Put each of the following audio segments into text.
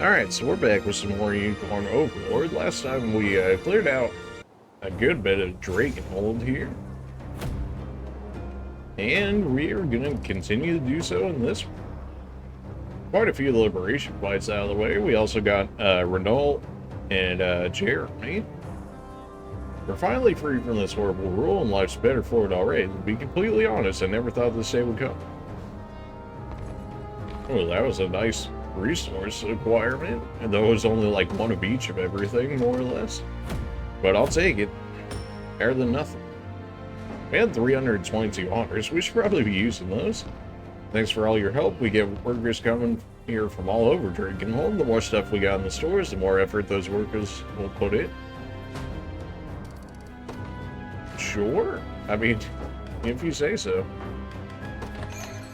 Alright, so we're back with some more Unicorn Overlord. Last time we cleared out a good bit of Drakenhold here. And we are going to continue to do so in this one. Quite a few liberation fights out of the way. We also got Renault and Jeremy. We're finally free from this horrible rule and life's better for it already. To be completely honest, I never thought this day would come. Oh, that was a nice resource acquirement, and though it was only like one of each of everything, more or less. But I'll take it. Better than nothing. We had 322 honors. We should probably be using those. Thanks for all your help. We get workers coming here from all over Drakenhold. The more stuff we got in the stores, the more effort those workers will put in. Sure. I mean, if you say so.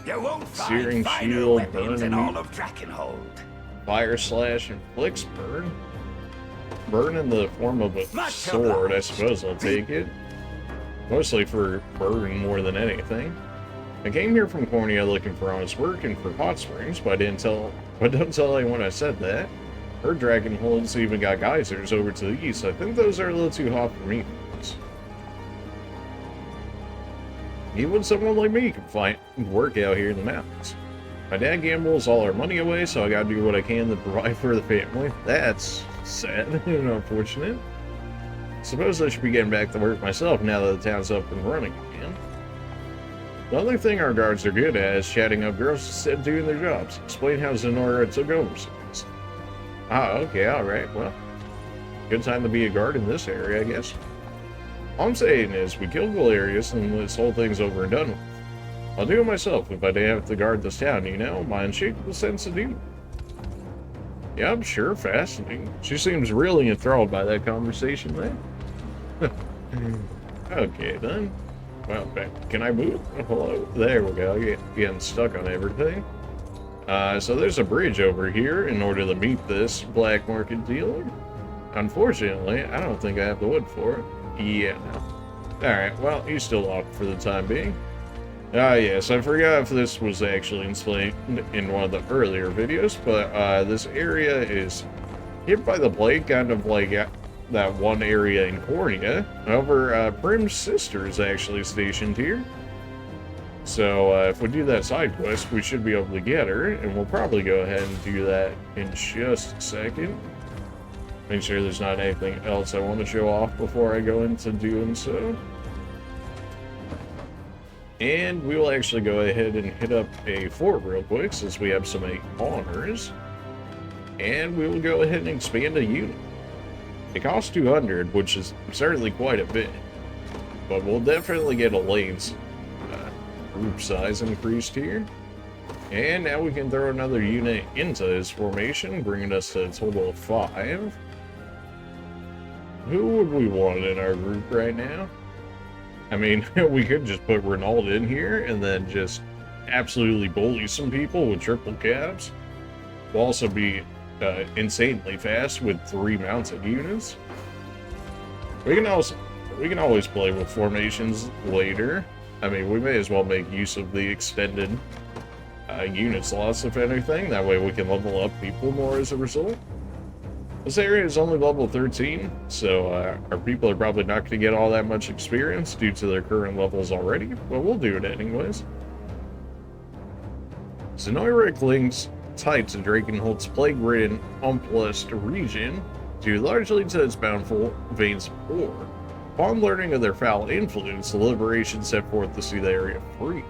You won't Searing find finer shield, weapons in burning, all of Drakenhold. fire slash, inflicts burn. Burn in the form of a Much sword, I obliged. suppose I'll take it. Mostly for burn more than anything. I came here from Cornea looking for honest work and for hot springs, but don't tell anyone I said that. Heard Drakenhold's even got geysers over to the east. I think those are a little too hot for me. Even someone like me can find work out here in the mountains. My dad gambles all our money away, so I gotta do what I can to provide for the family. That's sad and unfortunate. Suppose I should be getting back to work myself now that the town's up and running again. The only thing our guards are good at is chatting up girls instead of doing their jobs. Explain how Zenora took over since. Ah, okay, alright, well. Good time to be a guard in this area, I guess. All I'm saying is, we killed Valerius and this whole thing's over and done with. I'll do it myself if I didn't have to guard this town, you know? My unshakable sense of duty. Yeah, I'm sure, fascinating. She seems really enthralled by that conversation there. Okay, then. Well, can I move? Hello? There we go. Getting stuck on everything. So there's a bridge over here in order to meet this black market dealer. Unfortunately, I don't think I have the wood for it. Yeah, no. Alright, well, he's still locked for the time being. Ah, yes, I forgot if this was actually explained in one of the earlier videos, but this area is hit by the plague, kind of like that one area in Cornea. However, Prim's sister is actually stationed here. So, if we do that side quest, we should be able to get her, and we'll probably go ahead and do that in just a second. Make sure there's not anything else I want to show off before I go into doing so. And we will actually go ahead and hit up a fort real quick since we have so many honors. And we will go ahead and expand a unit. It costs 200, which is certainly quite a bit. But we'll definitely get a lane's group size increased here. And now we can throw another unit into his formation, bringing us to a total of 5. Who would we want in our group right now? I mean, we could just put Renault in here and then just absolutely bully some people with triple cabs. We'll also be insanely fast with 3 mounted units. We can always play with formations later. I mean, we may as well make use of the extended unit slots, if anything. That way we can level up people more as a result. This area is only level 13, so our people are probably not going to get all that much experience due to their current levels already, but we'll do it anyways. Zenora clings tight to Drakenhold's plague-ridden, unblessed region, due largely to its bountiful veins of ore. Upon learning of their foul influence, the Liberation set forth to see the area free.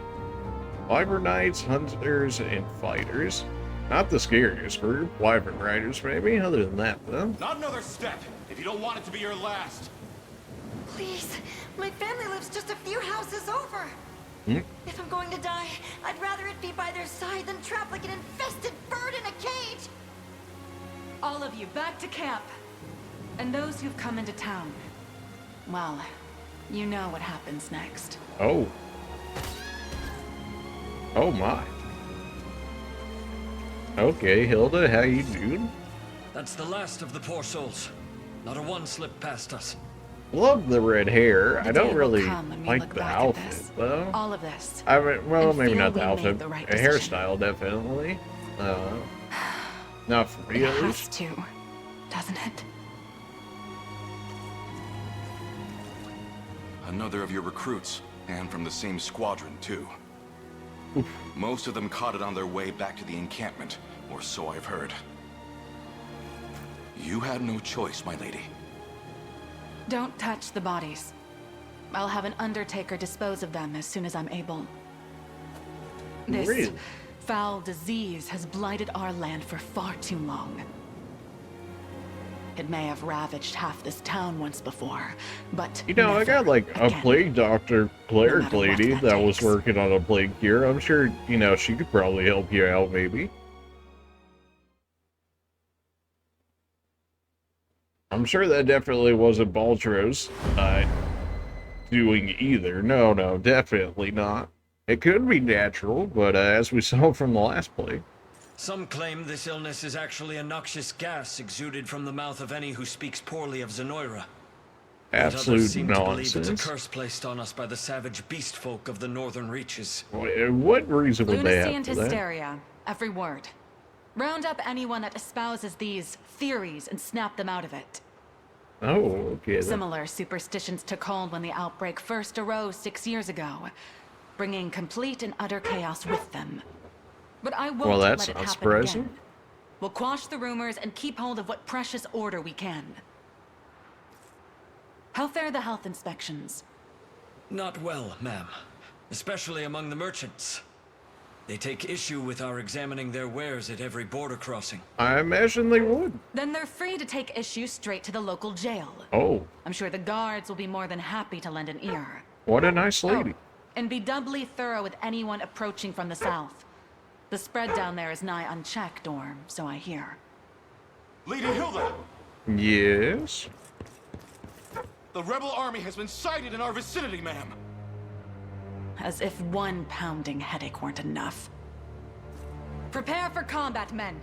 Wyvern Knights, Hunters, and Fighters. Not the scariest group. Wyvern Riders, maybe. Other than that, though. Not another step, if you don't want it to be your last. Please, my family lives just a few houses over. If I'm going to die, I'd rather it be by their side than trapped like an infested bird in a cage. All of you, back to camp. And those who've come into town. Well, you know what happens next. Oh. Oh my. Okay, Hilda, how you doing? That's the last of the poor souls. Not a one slipped past us. Love the red hair. I The day don't will really come when we like look the back at outfit, this. though. All of this. I mean, well, and maybe feel not the we made outfit. the right A decision. hairstyle, definitely. Not for me, It at has least. to, doesn't it? Another of your recruits, and from the same squadron, too. Most of them caught it on their way back to the encampment, or so I've heard. You had no choice, my lady. Don't touch the bodies. I'll have an undertaker dispose of them as soon as I'm able. This Really? foul disease has blighted our land for far too long. It may have ravaged half this town once before, but You know, I got like a again. plague doctor cleric matter what lady that that was takes. working on a plague cure. I'm sure, you know, she could probably help you out, maybe. I'm sure that definitely wasn't Baltros doing either. No, no, definitely not. It could be natural, but as we saw from the last plague. Some claim this illness is actually a noxious gas exuded from the mouth of any who speaks poorly of Zenoira. Yet others Absolute seem to believe it's a nonsense. curse placed on us by the savage beast folk of the northern reaches. What reason would they Lunacy have and for that? hysteria, every word. Round up anyone that espouses these theories and snap them out of it. Oh, okay. Then. Similar superstitions took hold when the outbreak first arose 6 years ago, bringing complete and utter chaos with them. But I won't Well, let that's it not happen surprising. again. We'll quash the rumors and keep hold of what precious order we can. How fare the health inspections? Not well, ma'am. Especially among the merchants. They take issue with our examining their wares at every border crossing. I imagine they would. Then they're free to take issue straight to the local jail. Oh, I'm sure the guards will be more than happy to lend an ear. what a nice lady. Oh, and be doubly thorough with anyone approaching from the south. The spread down there is nigh unchecked, or so I hear. Lady Hilda! Yes. The rebel army has been sighted in our vicinity, ma'am! As if one pounding headache weren't enough. Prepare for combat, men.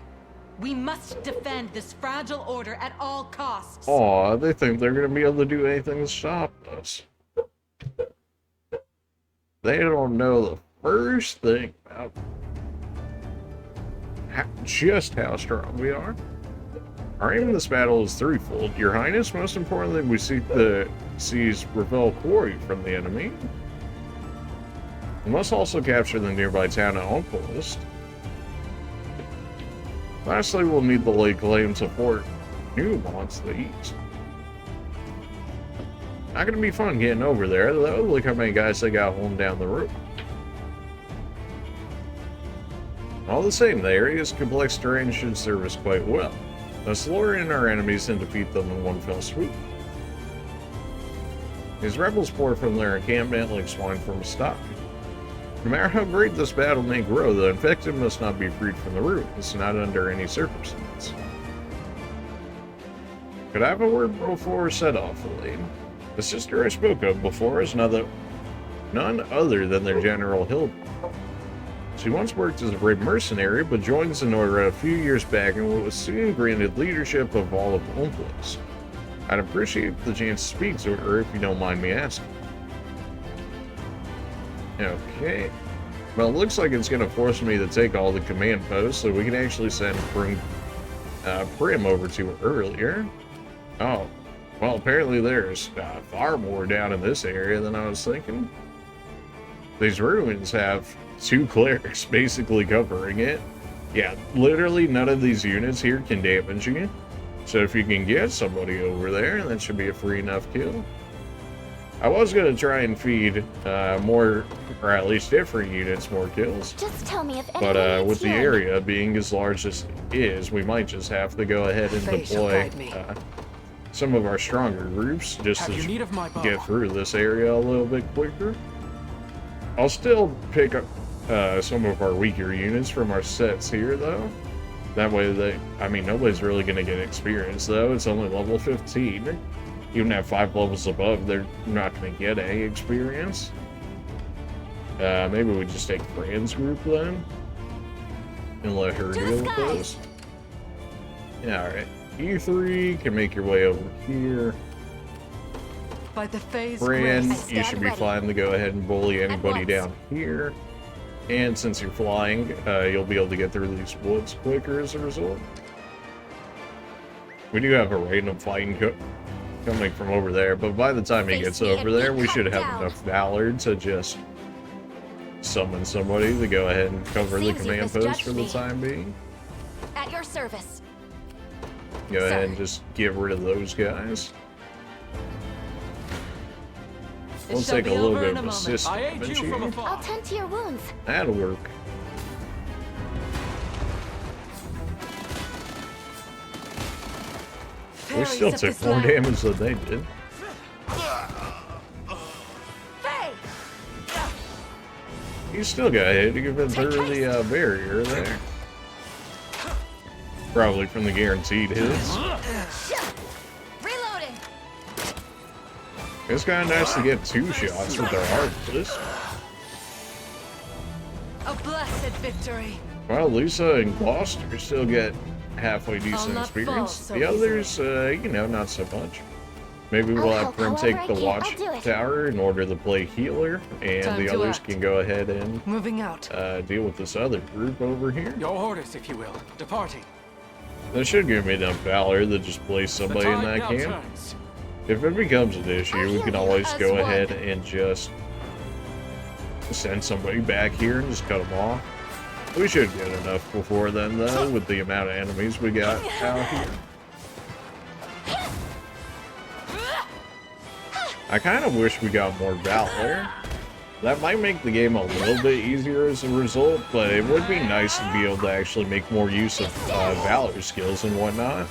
We must defend this fragile order at all costs. Aw, they think they're gonna be able to do anything to stop us. They don't know the first thing about just how strong we are. Our aim in this battle is threefold. Your Highness, most importantly, we seek to seize Revel Quarry from the enemy. We must also capture the nearby town of Onquist. Lastly, we'll need the lay claim to Fort Newmont to the east. Not gonna be fun getting over there, though. Look how many guys they got holding down the road. All the same, the area's complex terrain should serve us quite well. Let's lure in our enemies and defeat them in one fell swoop. These rebels pour from their encampment like swine from a stock. No matter how great this battle may grow, the infected must not be freed from the ruins, not under any circumstance. Could I have a word before we set off, Elaine? The sister I spoke of before is none other than their General Hilda. She once worked as a brave mercenary, but joined Zenoira a few years back and was soon granted leadership of all of Onquist. I'd appreciate the chance to speak to her if you don't mind me asking. Okay. Well, it looks like it's going to force me to take all the command posts, so we can actually send Prim over to her earlier. Oh. Well, apparently there's far more down in this area than I was thinking. These ruins have 2 clerics basically covering it. Yeah, literally none of these units here can damage you. So if you can get somebody over there, that should be a free enough kill. I was going to try and feed more, or at least different units more kills. Just tell me if But anyone with the needs area being as large as it is, we might just have to go ahead and Fate shall deploy guide me. some of our stronger groups just Have you to need of my bow? get through this area a little bit quicker. I'll still pick up some of our weaker units from our sets here, though. That way, nobody's really going to get experience, though. It's only level 15. Even at 5 levels above, they're not going to get any experience. Maybe we just take Fran's group, then. And let her deal with those. Yeah, alright. You 3 can make your way over here. By the phase Fran, grace. you should be ready. fine to go ahead and bully anybody once. down here. And since you're flying, you'll be able to get through these woods quicker as a result. We do have a random fighting coming from over there, but by the time he gets over there, we should have enough valor to just summon somebody to go ahead and cover the command post for the time being. At your service. Go ahead and just get rid of those guys. We'll take a little bit of assist damage here. I'll tend to your wounds. That'll work. We still took more damage than they did. You still got hit even through the barrier there. Probably from the guaranteed hits. Reloading. It's kind of nice to get 2 shots with their Heartless. A blessed victory. Well, Lisa and Gloucester still get halfway decent not fall experience. so The others, you know, not so much. Maybe we'll have Prim take the watch tower in order to play healer, and Time the to others act. can go ahead and Moving out. deal with this other group over here. Your orders, if you will. Departing. That should give me enough valor to just place somebody in that now camp. turns. If it becomes an issue, we can always As go one. ahead and just send somebody back here and just cut them off. We should get enough before then, though, with the amount of enemies we got out here. I kind of wish we got more valor. That might make the game a little bit easier as a result, but it would be nice to be able to actually make more use of valor skills and whatnot.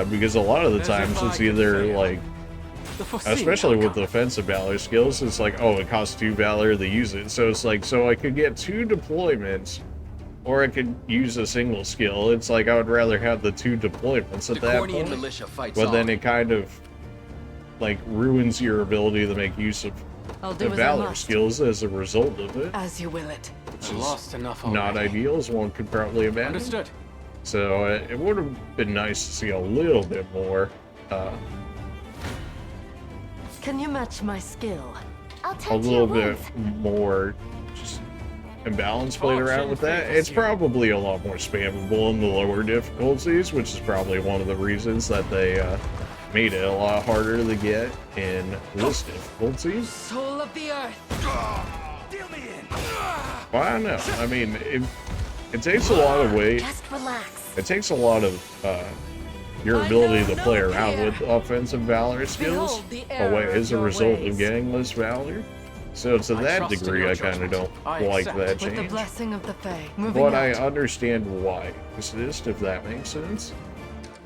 Because a lot of the times it's either like, The foreseen especially with outcome. offensive valor skills, it's like, oh, it costs 2 valor to use it. So it's like, so I could get 2 deployments, or I could use a single skill. It's like I would rather have the 2 deployments at that point. militia fights But then it kind of like ruins your ability to make use of I'll the do as I valor must. skills as a result of it. As you will it. Which I is lost enough not already. ideal, as one could probably imagine. Understood. So it would have been nice to see a little bit more. Can you match my skill? I'll A tend to your little bit wounds. more just imbalance played around with that. It's probably a lot more spammable in the lower difficulties, which is probably one of the reasons that they made it a lot harder to get in this difficulty. Soul of the earth. Deal me in. Well, I don't know. I mean, it takes a lot of weight. Just relax. It takes a lot of your ability to play around with offensive valor skills Behold the error away as a of your result ways. of getting less valor. So to that trust in degree, your I kind of judgment. don't I like accept. that With the change. blessing of the Fae. Moving But I out. understand why it exists, if that makes sense.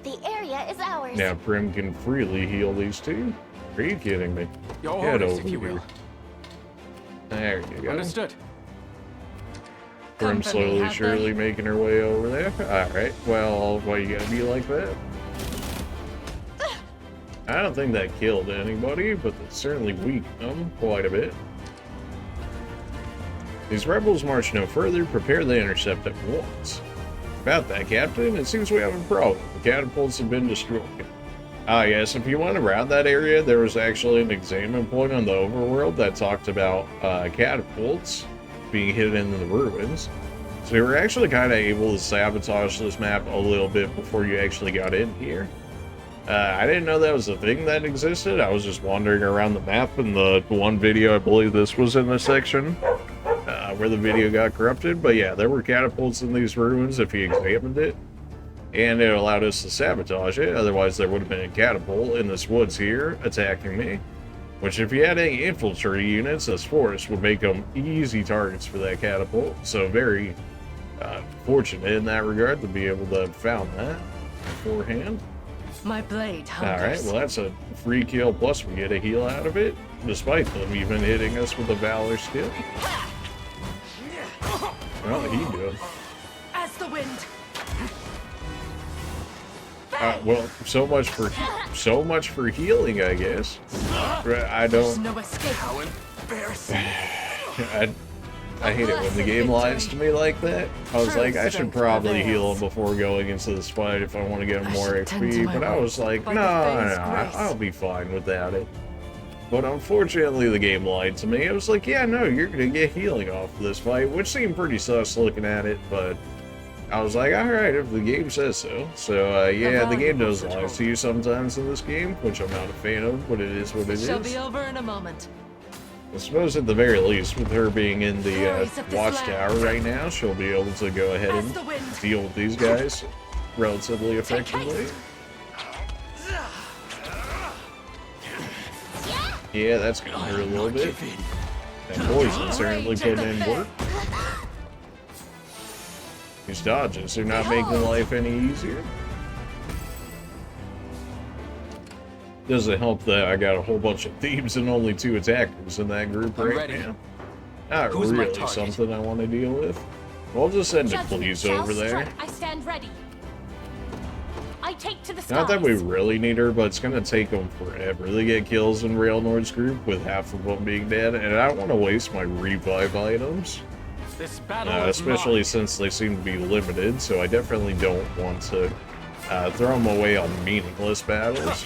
The area is ours. Now Prim can freely heal these 2. Are you kidding me? Your Get orders, over if you here. will. There you go. Understood. Prim Company, slowly, have surely making her way over there. Alright, well, why you gotta be like that? I don't think that killed anybody, but it certainly weakened them quite a bit. These rebels march no further, prepare to intercept at once. About that, Captain, it seems we have a problem. The catapults have been destroyed. Ah, yes, if you went around that area, there was actually an examine point on the Overworld that talked about catapults being hidden in the ruins. So you were actually kind of able to sabotage this map a little bit before you actually got in here. I didn't know that was a thing that existed. I was just wandering around the map, and the one video, I believe this was in the section where the video got corrupted. But yeah, there were catapults in these ruins if you examined it, and it allowed us to sabotage it. Otherwise, there would have been a catapult in this woods here attacking me, which if you had any infantry units as force would make them easy targets for that catapult. So very fortunate in that regard to be able to have found that beforehand. My blade Alright, hungers. well that's a free kill, plus we get a heal out of it, despite them even hitting us with a valor skill. Well, he good. As the wind. Well, so much for healing, I guess. I There's don't. no escape. How embarrassing. I hate it when the game lies to me like that. I was like, I should probably heal him before going into this fight if I want to get I more should tend to XP, my but I was wounds like, by no, the Fae's grace. I'll be fine without it. But unfortunately, the game lied to me. It was like, yeah, no, you're gonna get healing off of this fight, which seemed pretty sus looking at it, but I was like, alright, if the game says so. So, yeah, the game does lie valuable to you sometimes in this game, which I'm not a fan of, but it is what it She'll is. be over in a moment. I suppose at the very least, with her being in the Glories of this watchtower land. right now, she'll be able to go ahead As and the wind. deal with these guys relatively effectively. Yeah, that's gonna hurt a little bit. That poison certainly putting in work. These dodges are not making life any easier. Doesn't help that I got a whole bunch of thieves and only 2 attackers in that group I'm right ready. now. Not Who's my really target? something I want to deal with. We'll just send a Gentlemen, police shall over there. strike. I stand ready. I take to the skies. Not that we really need her, but it's gonna take them forever to get kills in Railnord's group with half of them being dead, and I don't want to waste my revive items. This battle is Especially mine. since they seem to be limited, so I definitely don't want to throw them away on meaningless battles.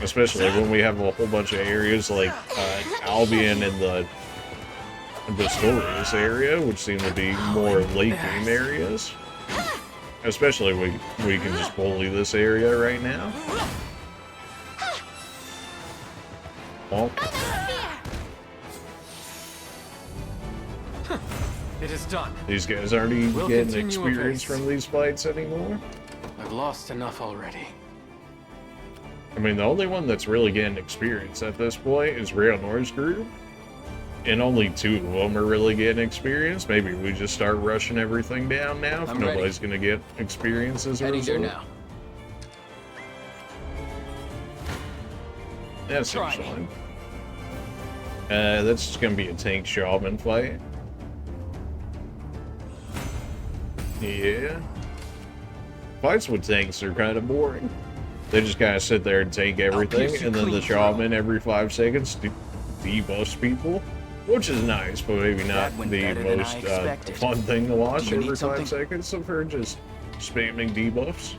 Especially when we have a whole bunch of areas like Albion and the Storius area, which seem to be more late game areas. Especially we can just bully this area right now. Oh, It is done. these guys aren't even We'll getting continue experience apace. from these fights anymore. I've lost enough already. I mean, the only one that's really getting experience at this point is Railnord's group. And only 2 of them are really getting experience. Maybe we just start rushing everything down now if I'm ready. nobody's going to get experience as a Heading there result. now. That seems Try me. fine. That's just going to be a tank shaman fight. Yeah. Fights with tanks are kind of boring. They just kind of sit there and tank everything, pierce you and then the clean through. shaman every 5 seconds debuffs people, which is nice, but maybe not That went the better than I most expected. fun thing to watch Do you every need 5 something? seconds of her just spamming debuffs.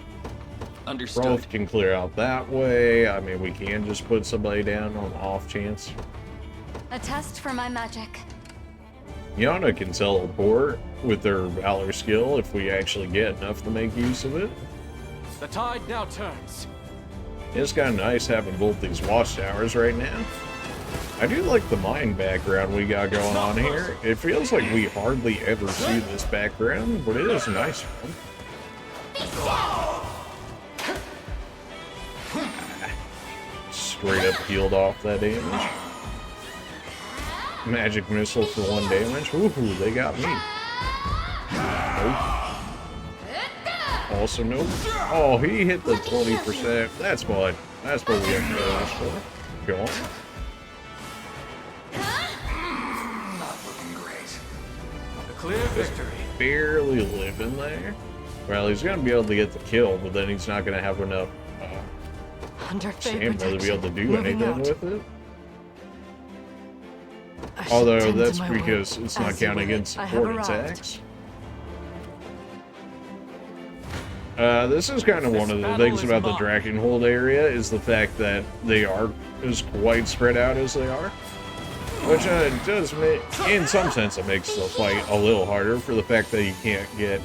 Understood. Both can clear out that way. I mean, we can just put somebody down on the off chance. A test for my magic. Yana can teleport with her Valor skill if we actually get enough to make use of it. The tide now turns. It's kind of nice having both these watchtowers right now. I do like the mine background we got going on here. It feels like we hardly ever see this background, but it is a nice one. Straight up healed off that damage. Magic missile for 1 damage. Ooh, they got me. Nope. Also nope. Oh, he hit the 20%. That's fine. That's what we have to ask for. Go on. Not looking great. A clear victory. Barely living there. Well, he's gonna be able to get the kill, but then he's not gonna have enough Under fate stamina to be able to do Moving anything out. with it. I should Although tend to that's my because work. it's not As you counting will, against I have support arrived. attacks. This is kind of This one of the battle things is about the mine. Dragonhold area is the fact that they are as quite spread out as they are. Which does make, in some sense, it makes the fight a little harder for the fact that you can't get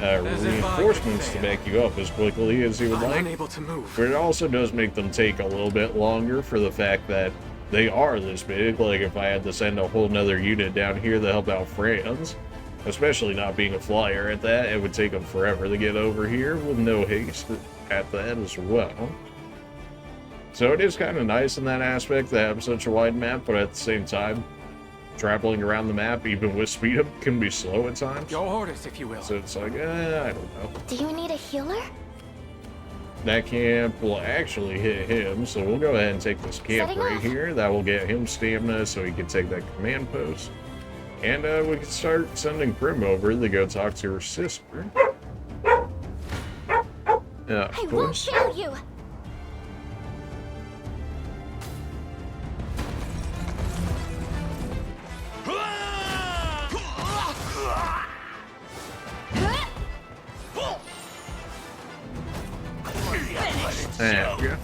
As if I reinforcements to could back you up as quickly as you would I'm like. unable to move. But it also does make them take a little bit longer for the fact that they are this big. Like if I had to send a whole nother unit down here to help out Franz, especially not being a flyer at that, it would take them forever to get over here with no haste at that as well. So it is kind of nice in that aspect to have such a wide map, but at the same time, traveling around the map, even with speed up, can be slow at times. Your orders, if you will. So it's like, I don't know. Do you need a healer? That camp will actually hit him, so we'll go ahead and take this camp Setting right off. here. That will get him stamina so he can take that command post. And we can start sending Prim over to go talk to her sister. I Of won't course. fail you. There we go.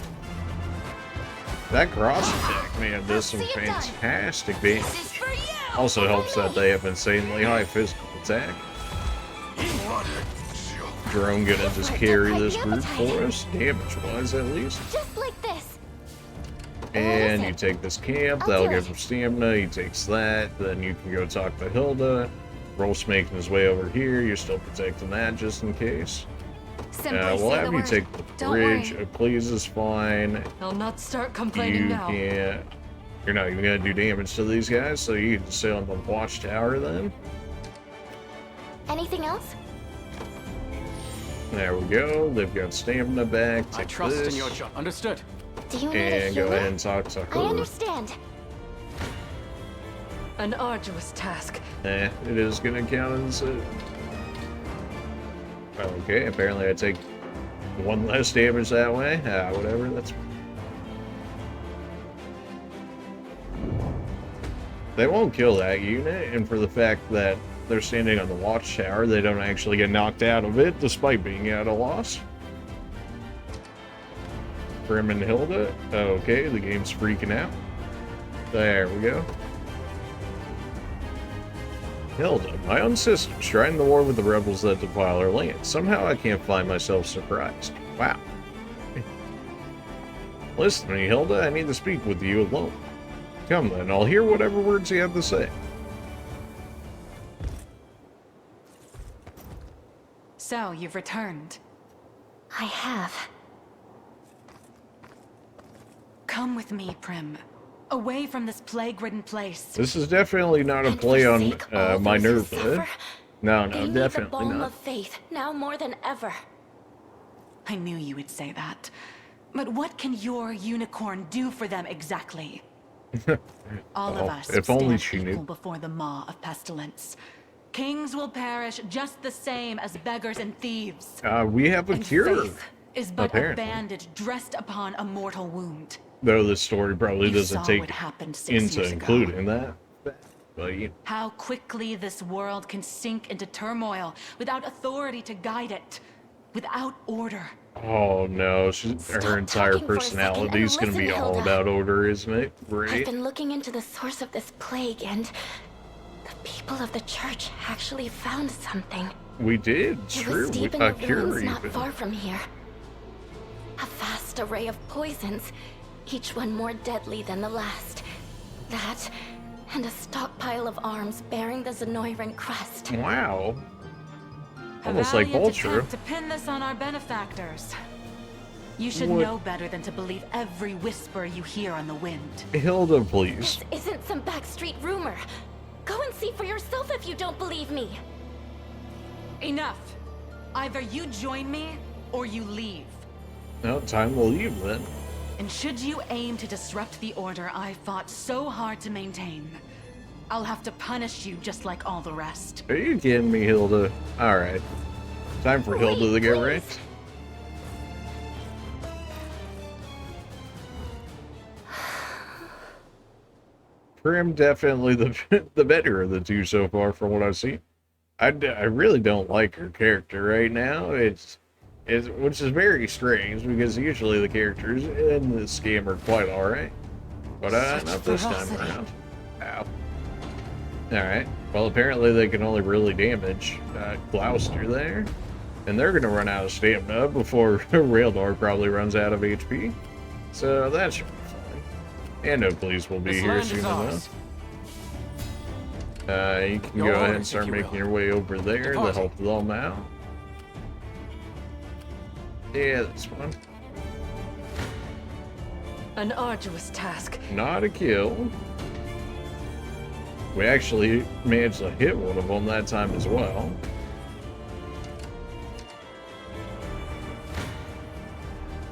That cross attack, man, does some fantastic damage. This is for you. Also helps that they have insanely high physical attack. drone gonna just carry this group for us, damage-wise at least. Just like this. And you take this camp, I'll that'll do give it. him stamina, he takes that, then you can go talk to Hilda. Rolf's making his way over here, you're still protecting that just in case. Simply We'll say have the you word. take the Don't bridge, worry. please is fine. I'll not start complaining You now. can't, you're not even gonna do damage to these guys, so you can just stay on the watchtower then. Anything else? There we go, they've got stamina back, I take trust this, in your job. Understood. Do you need a and go healer? ahead and talk to I her. understand. An arduous task. It is gonna count as a... Okay, apparently I take one less damage that way. Whatever, that's... They won't kill that unit, and for the fact that they're standing on the watchtower, they don't actually get knocked out of it, despite being at a loss. Grim and Hilda. Okay, the game's freaking out. There we go. Hilda, my own sister, striving the war with the rebels that defile our land. Somehow I can't find myself surprised. Wow. Listen to me, Hilda, I need to speak with you alone. Come then, I'll hear whatever words you have to say. So, you've returned. I have. Come with me, Prim. Away from this plague-ridden place. This is definitely not a And play on forsake all my those who Nerva. suffer. No, They need definitely the balm not. of faith now more than ever. I knew you would say that. But what can your unicorn do for them exactly? All of Oh, us if only stand she equal knew. before the maw of pestilence. Kings will perish just the same as beggars and thieves. We have a And cure. faith is but apparently. a bandage dressed upon a mortal wound. Though the story probably You doesn't saw take what happened 6 into years ago. including that. But you How quickly this world can sink into turmoil without authority to guide it, without order. oh no, her Stop entire talking for a second personality is and going to be listen, all Hilda. about order, isn't it? I've Right? been looking into the source of this plague, and the people of the church actually found something. We did, It true. was deep in A the cure ruins not even. far from here. A vast array of poisons, each one more deadly than the last. That, and a stockpile of arms bearing the Zenoiran crest. Wow. A Almost like valiant Vulture. attempt to pin this on our benefactors. You should What- know better than to believe every whisper you hear on the wind. Hilda, please. This isn't some backstreet rumor. Go and see for yourself if you don't believe me. Enough! Either you join me, or you leave. No, time to leave then. And should you aim to disrupt the order I fought so hard to maintain, I'll have to punish you just like all the rest. Are you kidding me, Hilda? Alright. Time for Hilda to get Please. right. Prim definitely the better of the two so far from what I've seen. I really don't like her character right now. It's which is very strange because usually the characters in this game are quite alright. But Such not this time ferocity. around. Ow. Alright. Well, apparently they can only really damage Gloucester there. And they're going to run out of stamina before Raildor probably runs out of HP. So that should be fine. And Oakley's will be This here land soon is enough. ours. You can Your go ahead and orders, start if you making will. your way over there to Departing. help them out. Yeah, that's fine. An arduous task. Not a kill. We actually managed to hit one of them that time as well.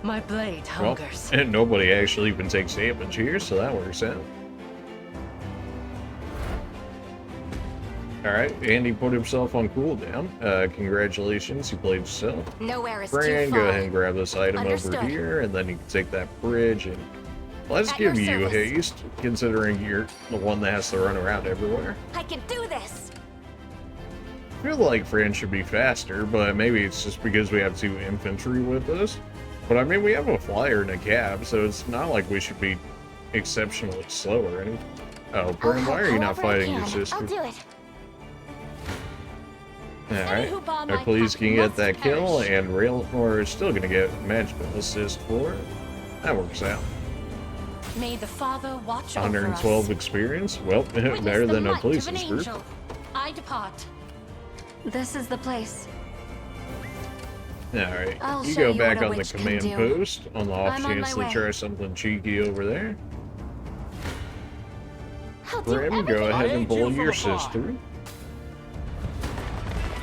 My blade Well, hungers. and nobody actually even takes damage here, so that works out. Alright, Andy put himself on cooldown. Congratulations, you played yourself. Nowhere is too Fran, far. go ahead and grab this item over Understood. here, and then you can take that bridge, and let's At give your you service. haste, considering you're the one that has to run around everywhere. I can do this. I feel like Fran should be faster, but maybe it's just because we have 2 infantry with us. But I mean, we have a flyer and a cab, so it's not like we should be exceptionally slow or anything. Oh, I'll Fran, help why are you not however I fighting your can. sister? I'll do it. Alright. Please can get that kill, and Railmore is still gonna get magical assist for it. That works out. May the Father watch over 112 us. experience? Well, Witness better the than a might of police's an group. angel. I depart. This is the place. Alright, I'll you show go you back what a on the witch can command do. post on the off I'm on chance my to way. try something cheeky over there. I'll do Brim, go everything. ahead and aid pull you from your afar. sister.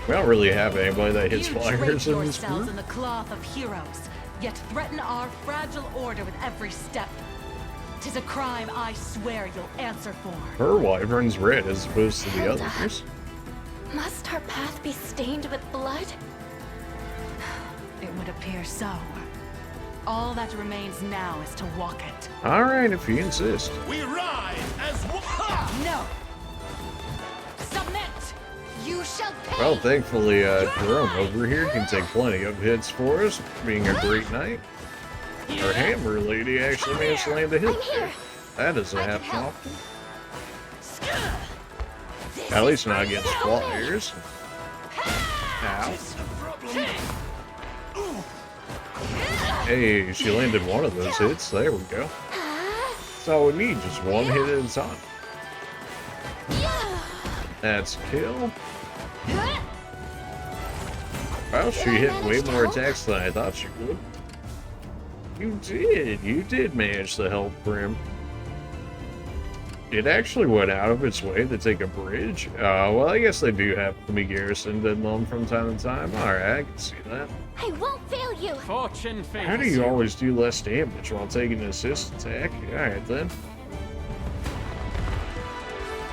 We don't really have anybody that hits You flyers drape in this yourselves group. in the cloth of heroes, yet threaten our fragile order with every step. 'Tis a crime I swear you'll answer for. Her wyvern's red as opposed to the Hilda. others. Must our path be stained with blood? It would appear so. All that remains now is to walk it. Alright, if you insist. We ride as one. No! Submit! You shall pay! Well, thankfully, Jerome over here can take plenty of hits for us, being a great knight. Our hammer lady actually managed to land a hit. I'm here. That doesn't I can happen help. often. At least not against flyers. Ow. Hey, she landed one of those hits. There we go. That's all we need, just one hit at a time. That's a kill. Well, she hit way more attacks than I thought she would. You did manage to help Brim. It actually went out of its way to take a bridge. Well, I guess they do have to be garrisoned in them from time to time. Alright, I can see that. I won't fail you. Fortune favors How do you always do less damage while taking an assist attack? Alright then.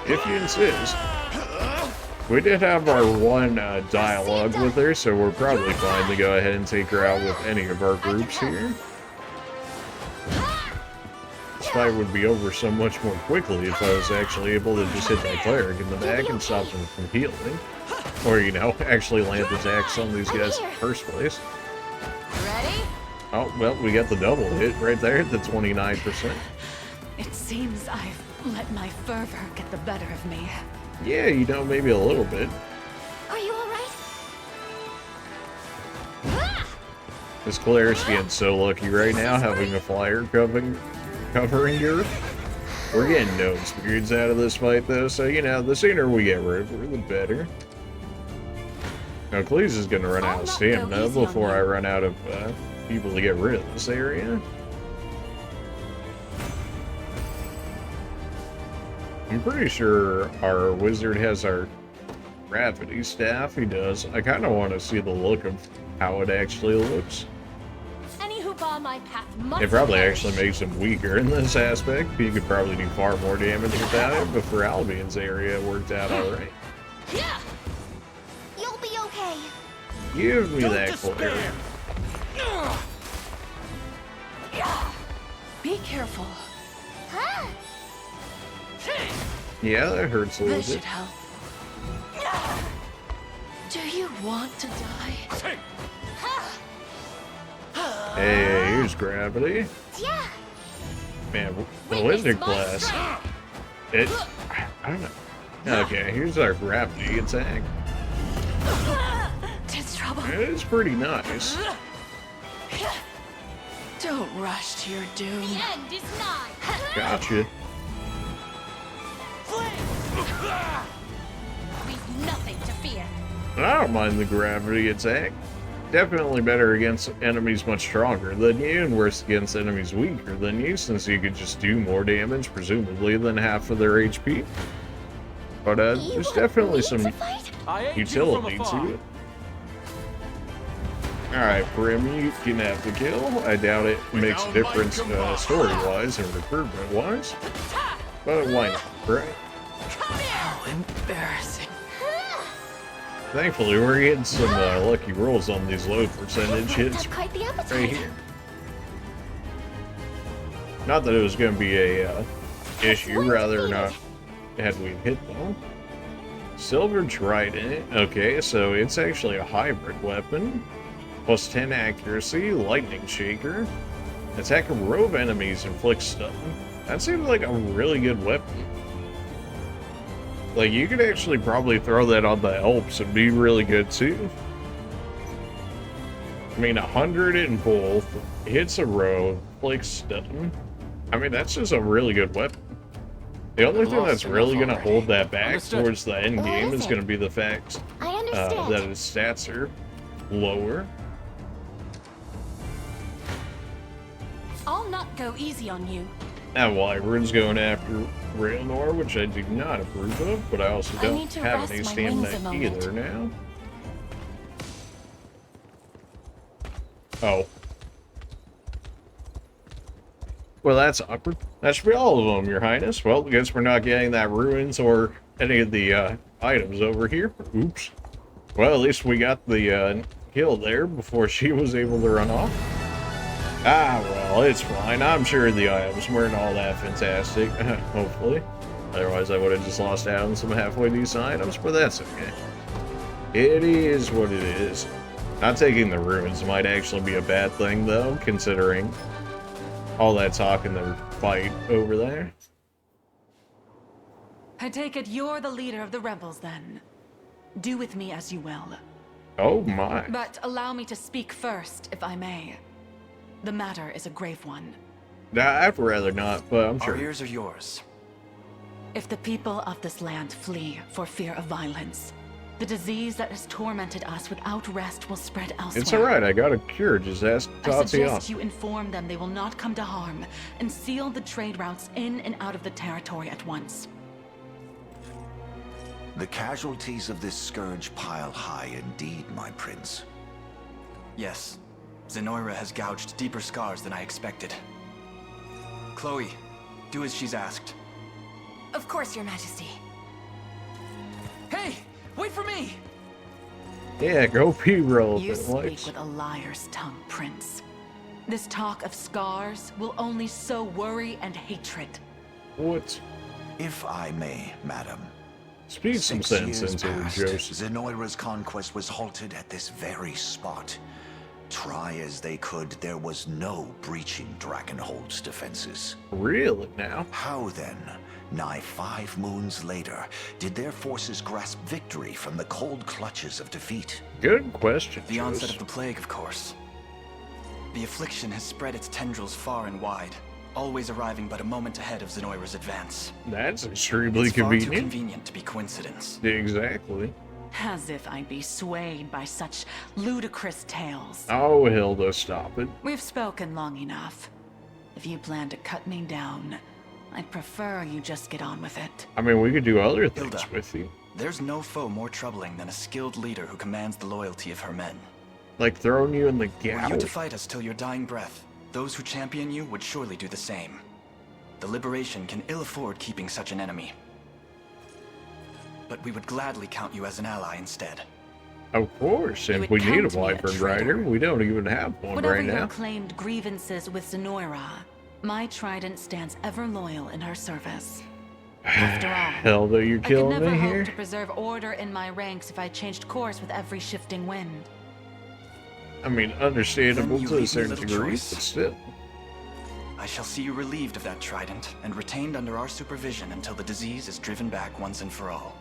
If you insist. We did have our one dialogue with her, so we're probably fine to go ahead and take her out with any of our groups here. This fight would be over so much more quickly if I was actually able to just hit that cleric in the back and stop them from healing. Or, you know, actually land attacks on these guys in the first place. Ready? Oh, well, we got the double hit right there at the 29%. It seems I've let my fervor get the better of me. Yeah, you know, maybe a little bit. Are you alright? This cleric's getting so lucky right now, having a flyer covering her. We're getting no experience out of this fight, though, so, you know, the sooner we get rid of her, the better. Now, Cleese is going to run out of stamina before I run out of people to get rid of this area. I'm pretty sure our wizard has our gravity staff. He does. I kind of want to see the look of how it actually looks. Any who bar my path must It probably perish. actually makes him weaker in this aspect. He could probably do far more damage without it, but for Albion's area, it worked out alright. Yeah. You'll be okay. Give me that cleric. Be careful. Huh? Yeah, that hurts a little This should bit. help. Do you want to die? Hey, here's gravity. Yeah. Man, the wizard class. It. I don't know. Okay, here's our gravity attack. Tis trouble. It is pretty nice. Don't rush to your doom. End is nigh. Gotcha. We've nothing to fear. I don't mind the gravity attack. Definitely better against enemies much stronger than you, and worse against enemies weaker than you, since you could just do more damage, presumably, than half of their HP. But You there's want definitely me some to fight? I aid you utility from afar. to it. Alright, Brim, you can have the kill. I doubt it makes a difference story-wise and recruitment-wise. But why not, right? How embarrassing. Thankfully, we're getting some lucky rolls on these low percentage hits Had quite the right appetite. here. Not that it was going to be a issue, rather not had we hit them. Silver Trident. Okay, so it's actually a hybrid weapon. Plus 10 accuracy, lightning shaker. Attack a row of enemies, inflict stun. That seems like a really good weapon. Like, you could actually probably throw that on the Alps and be really good, too. I mean, 100 in both, hits a row, like stun. I mean, that's just a really good weapon. The only thing that's really going to hold that back towards the end game is going to be the fact that his stats are lower. I'll not go easy on you. Now, Wyvern's going after Railnor, which I do not approve of, but I also don't have any stamina either now. Oh. Well, that's awkward. That should be all of them, Your Highness. Well, I guess we're not getting that ruins or any of the items over here. Oops. Well, at least we got the kill there before she was able to run off. Ah, well, it's fine. I'm sure the items weren't all that fantastic, hopefully. Otherwise, I would have just lost out on some halfway decent items, but that's okay. It is what it is. Not taking the ruins might actually be a bad thing, though, considering all that talk in the fight over there. I take it you're the leader of the rebels, then. Do with me as you will. Oh my. But allow me to speak first, if I may. The matter is a grave one. I'd rather not, but I'm sure. Our ears are yours. If the people of this land flee for fear of violence, the disease that has tormented us without rest will spread elsewhere. It's alright, I got a cure, just ask I Tatiana. suggest you inform them they will not come to harm, and seal the trade routes in and out of the territory at once. The casualties of this scourge pile high indeed, my prince. Yes. Zenoira has gouged deeper scars than I expected. Chloe, do as she's asked. Of course, Your Majesty. Hey! Wait for me! Yeah, go be relevant. You speak with a liar's tongue, Prince. This talk of scars will only sow worry and hatred. What? If I may, madam. Speak some 6 sense years into it, past, Joseph. Zenoira's conquest was halted at this very spot. Try as they could, there was no breaching Dragonhold's defenses. Really, now? How then, nigh 5 moons later, did their forces grasp victory from the cold clutches of defeat? Good question, The onset Joseph. of the plague, of course. The affliction has spread its tendrils far and wide, always arriving but a moment ahead of Zenoira's advance. That's extremely It's far too convenient. convenient to be coincidence. Exactly. As if I'd be swayed by such ludicrous tales. Oh, Hilda, stop it. We've spoken long enough. If you plan to cut me down, I'd prefer you just get on with it. I mean, we could do other things Hilda. with you. There's no foe more troubling than a skilled leader who commands the loyalty of her men. Like throwing you in the Were you gallows. to fight us till your dying breath, those who champion you would surely do the same. The Liberation can ill afford keeping such an enemy. But we would gladly count you as an ally instead. Of course, You and would we need a count me a Wyvern traitor. Rider. We don't even have one Whatever right your now. claimed grievances with Zenoira, my trident stands ever loyal in her service. After all, Hilda, you I could killing never me hope here? to preserve order in my ranks if I changed course with every shifting wind. I mean, understandable Then you to a leave me certain little degree, choice. but still. I shall see you relieved of that trident and retained under our supervision until the disease is driven back once and for all.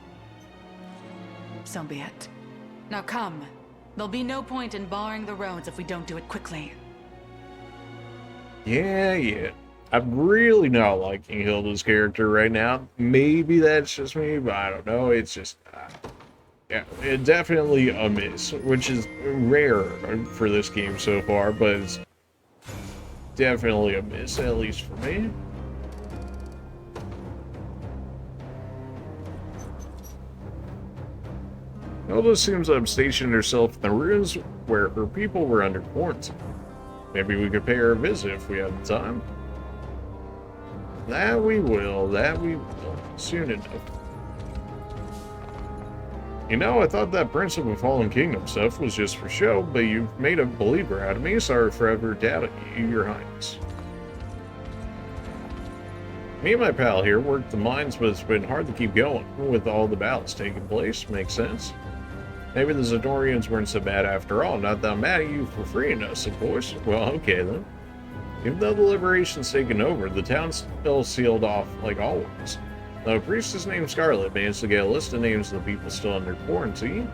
So be it. Now come. There'll be no point in barring the roads if we don't do it quickly. Yeah. I'm really not liking Hilda's character right now. Maybe that's just me, but I don't know. It's just, yeah, it definitely a miss, which is rare for this game so far, but it's definitely a miss, at least for me. Hilda seems to have stationed herself in the ruins where her people were under quarantine. Maybe we could pay her a visit if we had the time. That we will, soon enough. You know, I thought that Prince of a Fallen Kingdom stuff was just for show, but you've made a believer out of me. Sorry for ever doubting you, Your Highness. Me and my pal here worked the mines, but it's been hard to keep going with all the battles taking place. Makes sense. Maybe the Zenorians weren't so bad after all. Not that I'm mad at you for freeing us, of course. Well, okay then. Even though the Liberation's taken over, the town's still sealed off like always. The priestess named Scarlet managed to get a list of names of the people still under quarantine.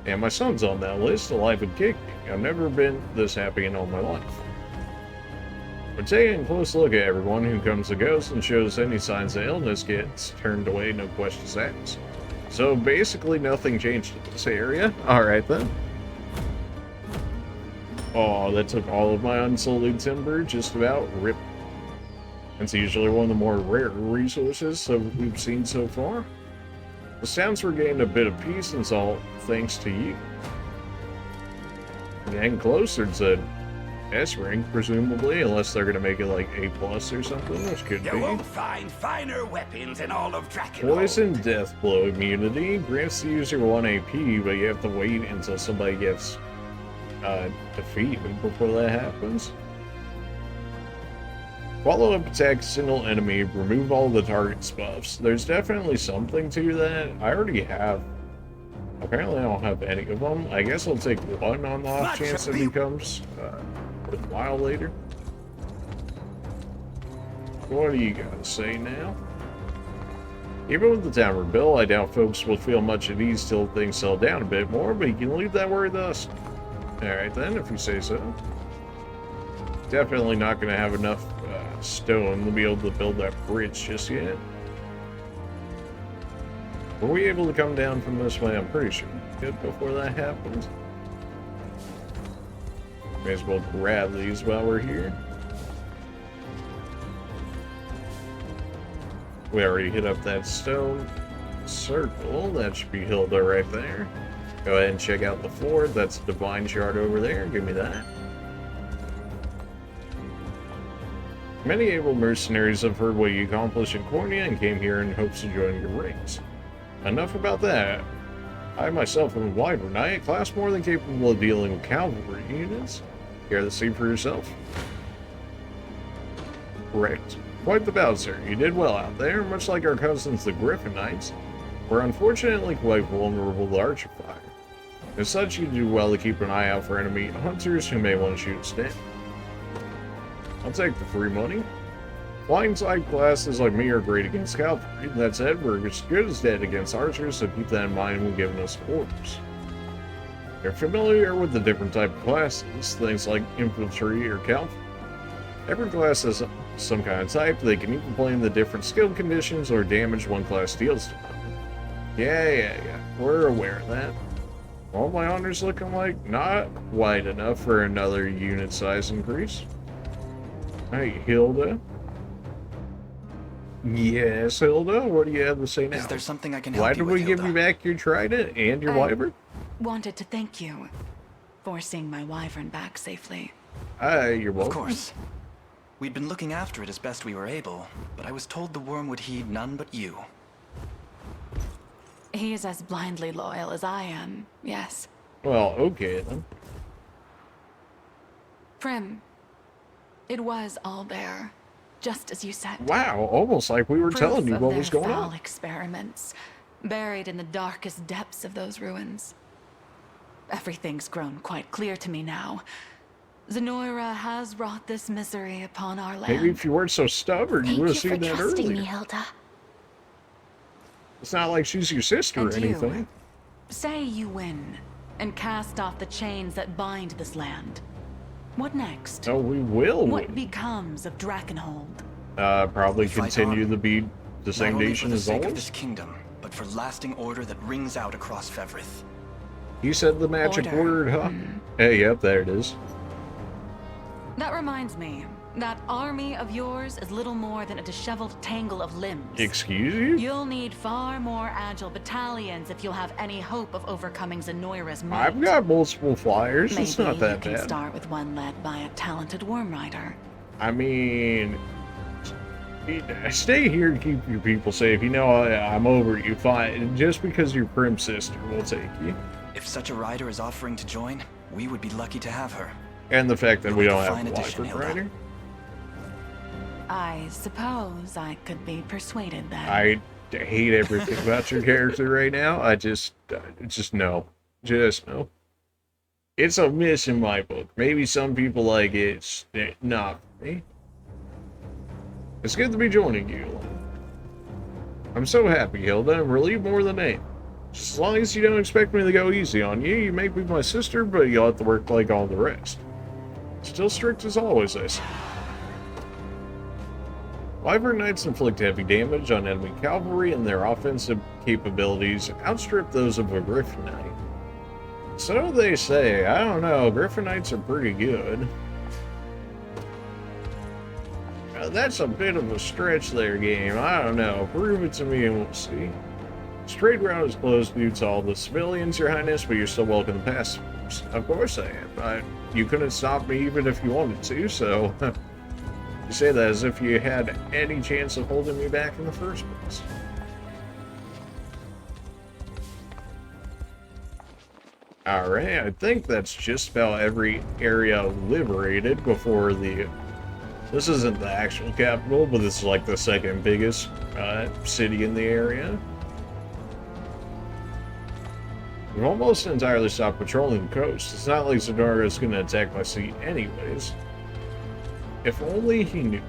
And my son's on that list, alive and kicking. I've never been this happy in all my life. We're taking a close look at everyone who comes and goes and shows any signs of illness gets turned away, no questions asked. So basically nothing changed in this area. Alright then. Oh, that took all of my unsullied timber, just about. Rip. It's usually one of the more rare resources we've seen so far. The sounds regained a bit of peace, and it's all thanks to you. Getting closer to S rank, presumably, unless they're gonna make it like A+ or something, which could be. You won't find finer weapons in all of Drakenhold. Poison Death Blow immunity grants the user 1 AP, but you have to wait until somebody gets defeated before that happens. Follow-up attack single enemy, remove all the target's buffs. There's definitely something to that. I already have. Apparently I don't have any of them. I guess I'll take one on the off chance it becomes worthwhile later. What do you gotta say now? Even with the downward bill, I doubt folks will feel much at ease till things settle down a bit more, but you can leave that word to us. Alright then, if you say so. Definitely not going to have enough stone to be able to build that bridge just yet. Were we able to come down from this way? I'm pretty sure we did before that happened. May as well grab these while we're here. We already hit up that stone circle. That should be Hilda right there. Go ahead and check out the fort. That's a divine shard over there. Give me that. Many able mercenaries have heard what you accomplished in Cornea and came here in hopes of joining your ranks. Enough about that. I myself am a Wyvern Knight, class more than capable of dealing with cavalry units. Care to see for yourself? Correct. Quite the bout, sir. You did well out there, much like our cousins the Griffin Knights. We're unfortunately quite vulnerable to archer fire. As such, you do well to keep an eye out for enemy hunters who may want to shoot us down. I'll take the free money. Flying side classes like me are great against cavalry. That said, we're as good as dead against archers, so keep that in mind when giving us orders. You're familiar with the different type of classes, things like infantry or cavalry. Every class has some kind of type. They can even play in the different skill conditions or damage one class deals to them. Yeah. We're aware of that. All my honors looking like not quite enough for another unit size increase. Hey, Hilda. Yes, Hilda, what do you have to say now? Is there something I can help Why you did with, we give Hilda? you back your trident and your wyvern? Wanted to thank you for seeing my wyvern back safely. You're welcome. Of course. We'd been looking after it as best we were able, but I was told the worm would heed none but you. He is as blindly loyal as I am, yes. Well, okay then. Prim, it was all there, just as you said. Wow, almost like we were Proof telling you of what their was going foul on. experiments, buried in the darkest depths of those ruins. Everything's grown quite clear to me now. Zenoira has brought this misery upon our land. Maybe if you weren't so stubborn, you would have seen that Thank you for trusting earlier. me, Hilda. It's not like she's your sister or And anything. you, say you win, and cast off the chains that bind this land. What next? Oh, we will. What becomes of Drakenhold? Probably Fight continue on. to be the same Not only nation for the as sake of always. this kingdom, but for lasting order that rings out across Fevrith. You said the magic Order. word, huh? Hey, yep, there it is. That reminds me, that army of yours is little more than a disheveled tangle of limbs. Excuse you? You'll need far more agile battalions if you'll have any hope of overcoming Zenoira's might. I've got multiple flyers. Maybe It's not that you can bad. start with one led by a talented worm rider. I mean, stay here and keep your people safe. You know, I'm over you. Fine. Just because you're Prim's sister, we'll take you. If such a rider is offering to join, we would be lucky to have her. And the fact that we don't Fine have a addition, wyvern Hilda. rider. I suppose I could be persuaded then. I hate everything about your character right now. I just no. Just no. It's a miss in my book. Maybe some people like it. It's not for me. It's good to be joining you. I'm so happy, Hilda. I'm relieved more than anything. Just as long as you don't expect me to go easy on you, you may be my sister, but you'll have to work like all the rest. Still strict as always, I say. Wyvern Knights inflict heavy damage on enemy cavalry, and their offensive capabilities outstrip those of a Griffin Knight. So they say. I don't know. Griffin Knights are pretty good. That's a bit of a stretch there, game. I don't know. Prove it to me and we'll see. This trade route is closed due to all the civilians, Your Highness, but you're still welcome to pass. Of course I am. You couldn't stop me even if you wanted to, so... You say that as if you had any chance of holding me back in the first place. Alright, I think that's just about every area liberated before the... This isn't the actual capital, but this is like the second biggest city in the area. We've almost entirely stopped patrolling the coast. It's not like Zadara is going to attack my city anyways. If only he knew.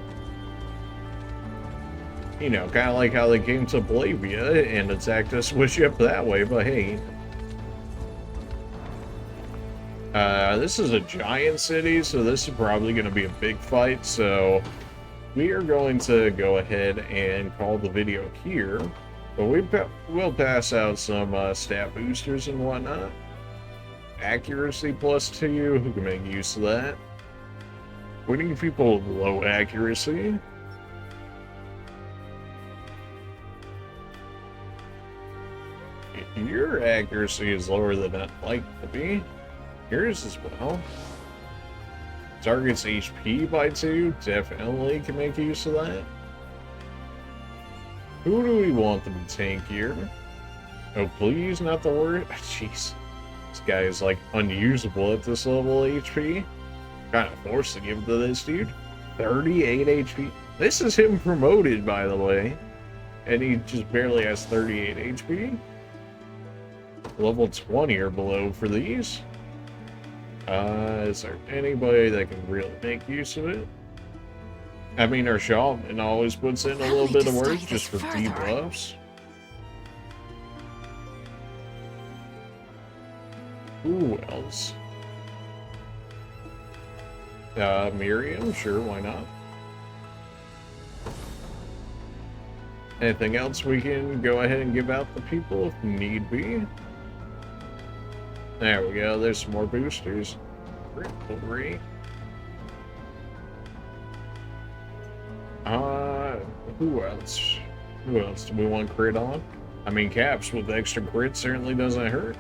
You know, kind of like how they came to Blavia and attacked us with ship that way, but hey. This is a giant city, so this is probably going to be a big fight, so we are going to go ahead and call the video here. But we'll pass out some stat boosters and whatnot. Accuracy +2, who can make use of that. We need people with low accuracy. Your accuracy is lower than I'd like to be. Yours as well. Target's HP by 2, definitely can make use of that. Who do we want to be tankier? Oh, please, not the word. Jeez. This guy is like unusable at this level of HP. Kind of forced to give it to this dude. 38 HP. This is him promoted, by the way. And he just barely has 38 HP. Level 20 or below for these. Is there anybody that can really make use of it? I mean, our shaman always puts in a little bit of work just for debuffs. Who else? Miriam, sure, why not? Anything else we can go ahead and give out to people if need be? There we go, there's some more boosters. Rivalry. Who else? Who else do we want crit on? I mean, Caps with extra crit certainly doesn't hurt.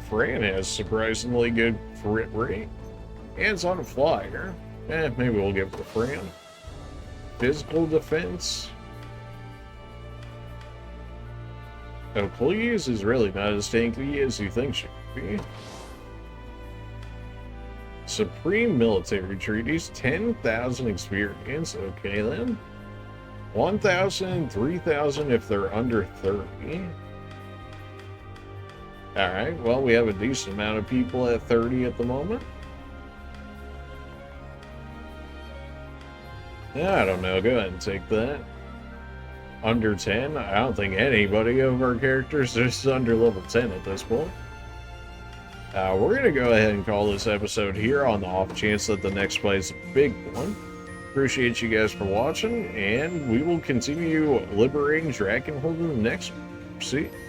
Fran has surprisingly good crit rate. And it's on a flyer. Maybe we'll give it to Fran. Physical defense. Oh, please is really not as tanky as you think she could be. Supreme military treaties, 10,000 experience. Okay then. 1,000, 3,000 if they're under 30. Alright, well, we have a decent amount of people at 30 at the moment. I don't know, go ahead and take that. Under 10? I don't think anybody of our characters is under level 10 at this point. We're going to go ahead and call this episode here on the off chance that the next play is a big one. Appreciate you guys for watching, and we will continue liberating Dragonhold in the next one. See?